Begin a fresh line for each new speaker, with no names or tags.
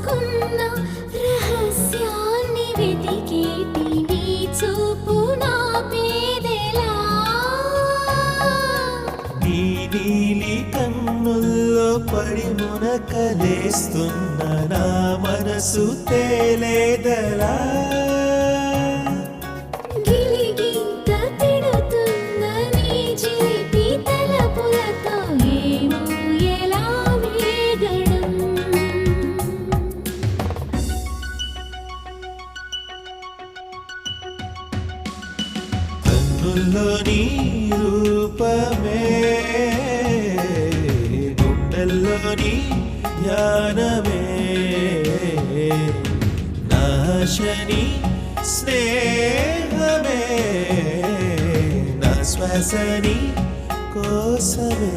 దాచుకున్న రహస్యాన్ని వెతికేటి నీ చూపు నా పేదెలా
నీ నీలి కన్నుల్లో పడి మునకలేస్తున్న నా మనసు తేలేదలా
గిలిగింత తిడుతున్న నీ చిలిపి తలపులతో ఏమో ఎలా వేగడం
కన్నుల్లోని రూపమే గుండెల్లోని ధ్యానమే నాశని స్నేహమే నా శ్వాసని కోసమే